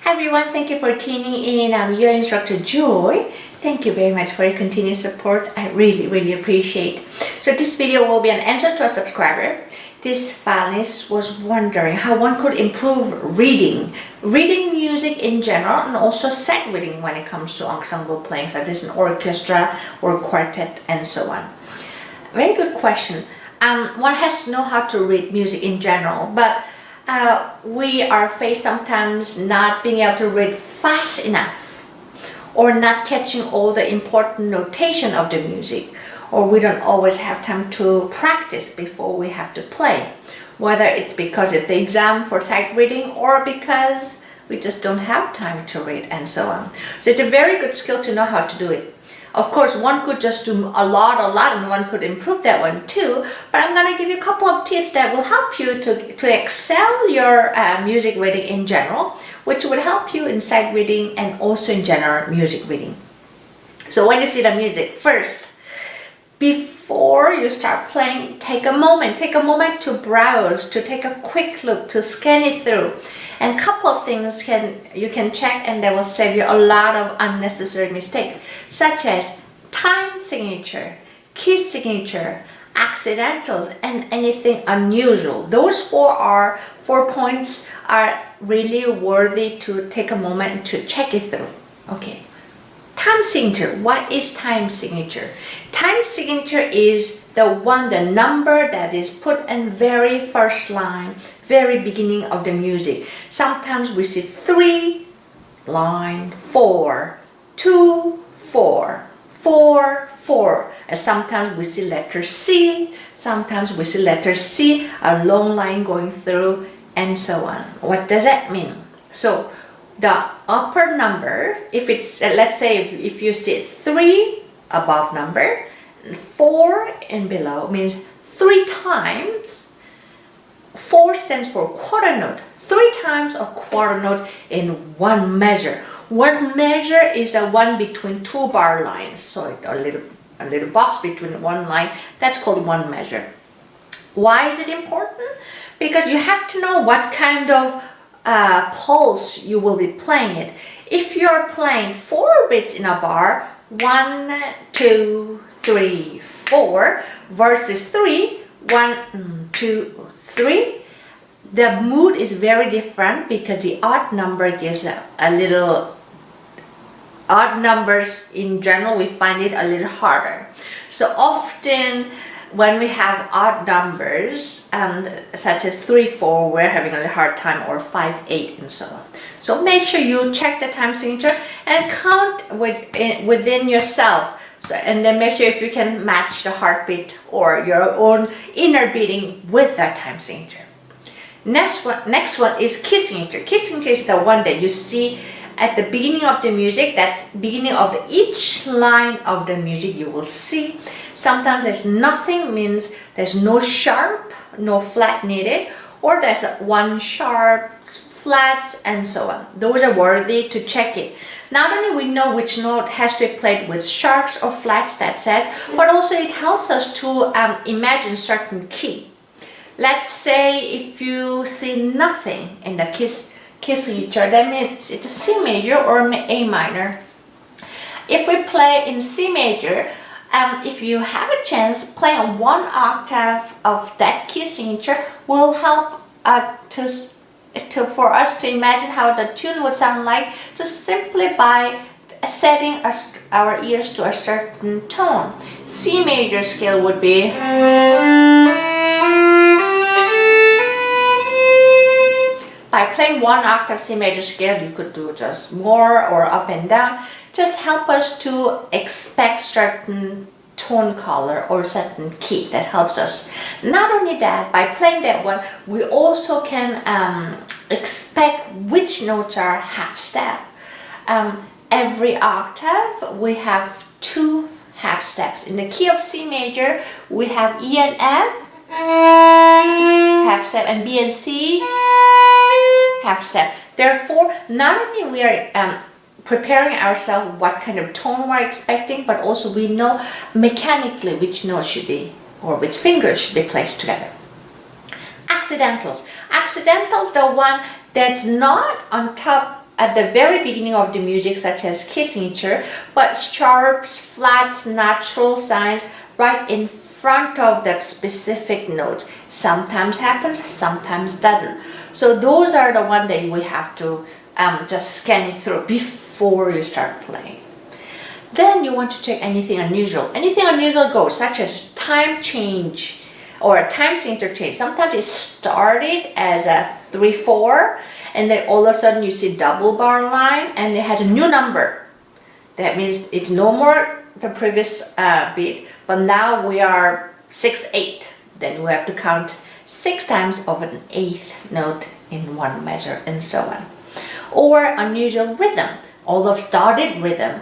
Hi everyone, thank you for tuning in. I'm your instructor Joy. Thank you very much for your continued support. I really appreciate. So this video will be an answer to a subscriber. This violinist was wondering how one could improve reading music in general, and also sight reading when it comes to ensemble playing, such as an orchestra or quartet and so on. Very good question. One has to know how to read music in general, but we are faced sometimes not being able to read fast enough, or not catching all the important notation of the music, or we don't always have time to practice before we have to play, whether it's because of the exam for sight reading or because we just don't have time to read and so on. So it's a very good skill to know how to do it. Of course, one could just do a lot, and one could improve that one too. But I'm going to give you a couple of tips that will help you to excel your music reading in general, which would help you in sight reading and also in general music reading. So when you see the music, first, before you start playing, take a moment to browse, to take a quick look, to scan it through. And a couple of things you can check, and that will save you a lot of unnecessary mistakes, such as time signature, key signature, accidentals, and anything unusual. Those four points are really worthy to take a moment to check it through. Okay. Time signature. What is time signature? Time signature is the number that is put in very first line, very beginning of the music. Sometimes we see 3, line 4, 2, 4, 4, 4. And sometimes we see letter C, sometimes we see letter C, a long line going through, and so on. What does that mean? So the upper number, if it's, let's say if you see 3 above number, 4 and below, means 3 times. 4 stands for quarter note, 3 times of quarter note in one measure. One measure is the one between 2 bar lines, so a little box between one line. That's called one measure. Why is it important? Because you have to know what kind of pulse you will be playing it. If you're playing 4 beats in a bar, 1, 2, 3, 4 versus 3, 1, 2, 3, the mood is very different, because the odd number gives a little, odd numbers in general we find it a little harder. So often when we have odd numbers, such as 3, 4, we're having a little hard time, or 5, 8, and so on. So make sure you check the time signature and count within yourself. So, and then make sure if you can match the heartbeat or your own inner beating with that time signature. Next one is key signature. Key signature is the one that you see at the beginning of the music. That's beginning of each line of the music you will see. Sometimes there's nothing, means there's no sharp, no flat needed, or there's one sharp, flats, and so on. Those are worthy to check it. Not only we know which note has to be played with sharps or flats, that says, but also it helps us to imagine certain key. Let's say if you see nothing in the key signature, that means it's a C major or A minor. If we play in C major, if you have a chance, playing 1 octave of that key signature will help for us to imagine how the tune would sound like, just simply by setting our ears to a certain tone. C major scale would be, by playing 1 octave C major scale, you could do just more or up and down. Just help us to expect certain tone color or certain key. That helps us. Not only that, by playing that one, we also can expect which notes are half step. Every octave we have 2 half steps. In the key of C major, we have E and F half step, and B and C half step. Therefore, not only we are preparing ourselves what kind of tone we're expecting, but also we know mechanically which note should be, or which fingers should be placed together. Accidentals. Accidentals, the one that's not on top at the very beginning of the music, such as kissing each other, but sharps, flats, natural signs right in front of the specific notes. Sometimes happens, sometimes doesn't. So those are the ones that we have to just scan it through before you start playing. Then you want to check anything unusual. Anything unusual goes, such as time change or a time interchange. Sometimes it started as a 3/4, and then all of a sudden you see double bar line and it has a new number. That means it's no more the previous beat, but now we are 6/8. Then we have to count 6 times of an 8th note in one measure, and so on. Or unusual rhythm, all of dotted rhythm,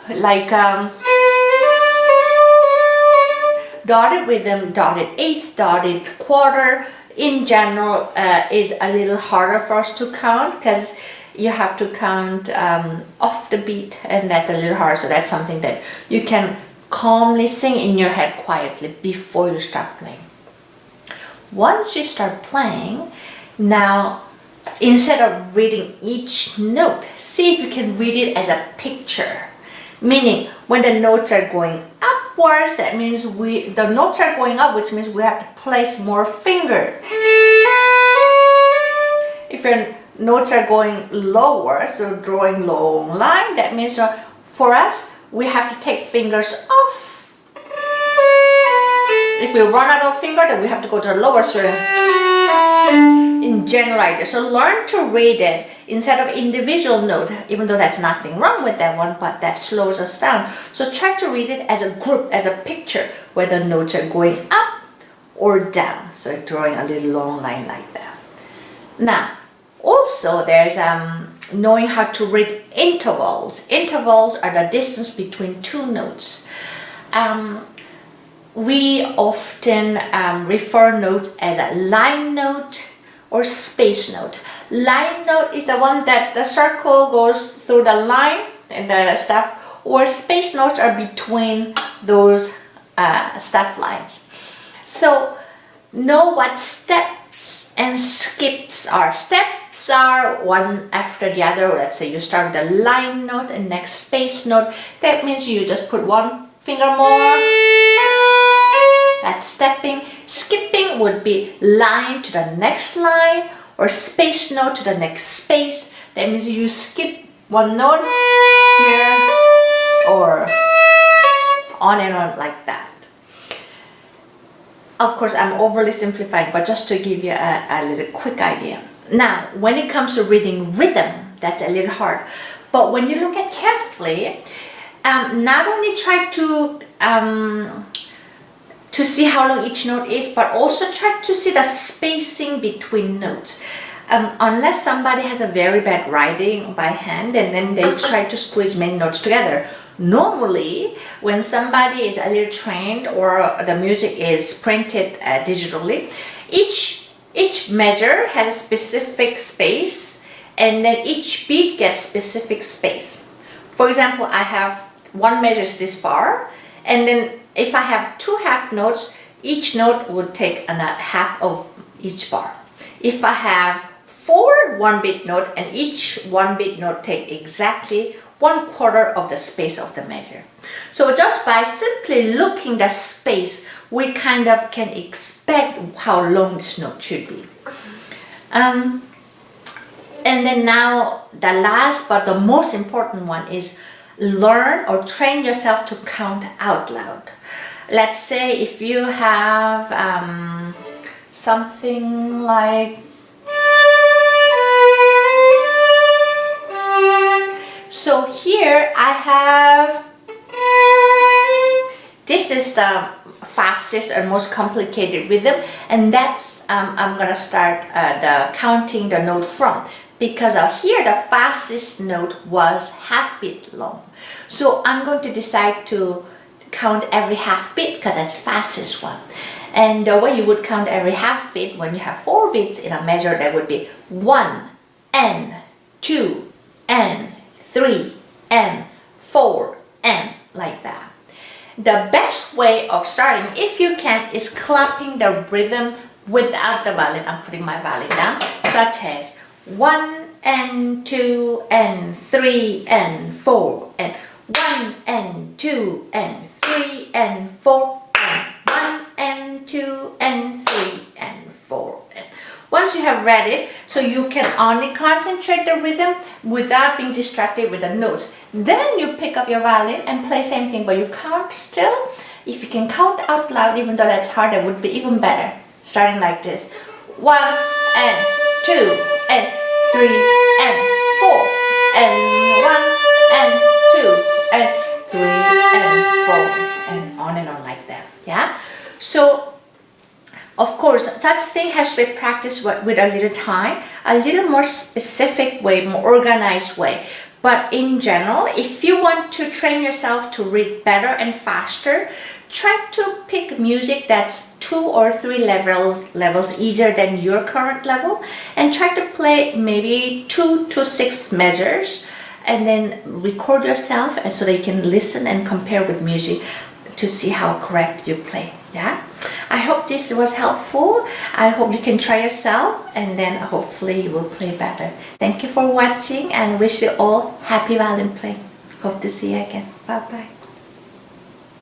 like dotted rhythm, dotted eighth, dotted quarter, in general is a little harder for us to count because you have to count off the beat, and that's a little hard. So that's something that you can calmly sing in your head quietly before you start playing. Once you start playing, now instead of reading each note, see if you can read it as a picture. Meaning when the notes are going upwards, that means the notes are going up, which means we have to place more finger. If your notes are going lower, so drawing long line, that means for us, we have to take fingers off. If we run out of finger, then we have to go to the lower string. In general idea. So learn to read it instead of individual note, even though that's nothing wrong with that one, but that slows us down. So try to read it as a group, as a picture, where the notes are going up or down. So drawing a little long line like that. Now, also there's knowing how to read intervals. Intervals are the distance between two notes. We often refer notes as a line note or space note. Line note is the one that the circle goes through the line and the stuff, or space notes are between those stuff lines. So know what steps and skips are. Steps are one after the other. Let's say you start the line note and next space note. That means you just put one finger more. That's stepping. Skipping would be line to the next line or space note to the next space. That means you skip one note here or on and on like that. Of course, I'm overly simplifying, but just to give you a little quick idea. Now, when it comes to reading rhythm, that's a little hard. But when you look at carefully, not only try to see how long each note is, but also try to see the spacing between notes. Unless somebody has a very bad writing by hand and then they try to squeeze many notes together. Normally, when somebody is a little trained or the music is printed digitally, each measure has a specific space, and then each beat gets specific space. For example, I have one measure this far, and then if I have 2 half notes, each note would take a half of each bar. If I have 4 one-beat notes, and each one-beat note take exactly 1/4 of the space of the measure. So just by simply looking the space, we kind of can expect how long this note should be. And then now the last but the most important one is learn or train yourself to count out loud. Let's say if you have something like, so here I have, this is the fastest and most complicated rhythm, and that's I'm gonna start the counting the note from, because here the fastest note was half beat long. So I'm going to decide to count every half beat because that's fastest one. And the way you would count every half beat, when you have 4 beats in a measure, that would be 1 and 2 and 3 and 4 and like that. The best way of starting, if you can, is clapping the rhythm without the violin. I'm putting my violin down, such as 1 and 2 and 3 and 4 and 1 and 2 and 3 and 4 and 1 and 2 and 3 and 4 and once you have read it, so you can only concentrate the rhythm without being distracted with the notes. Then you pick up your violin and play same thing, but you count still. If you can count out loud, even though that's hard, that would be even better. Starting like this. 1 and 2 and 3 and 4 and 1 and 2 and 3 and 4 and on like that. Yeah. So of course, such thing has to be practiced with a little time, a little more specific way, more organized way. But in general, if you want to train yourself to read better and faster, try to pick music that's 2 or 3 levels easier than your current level, and try to play maybe 2 to 6 measures, and then record yourself, and so that you can listen and compare with music to see how correct you play. Yeah, I hope this was helpful. I hope you can try yourself, and then hopefully you will play better. Thank you for watching, and wish you all happy violin playing. Hope to see you again. Bye bye.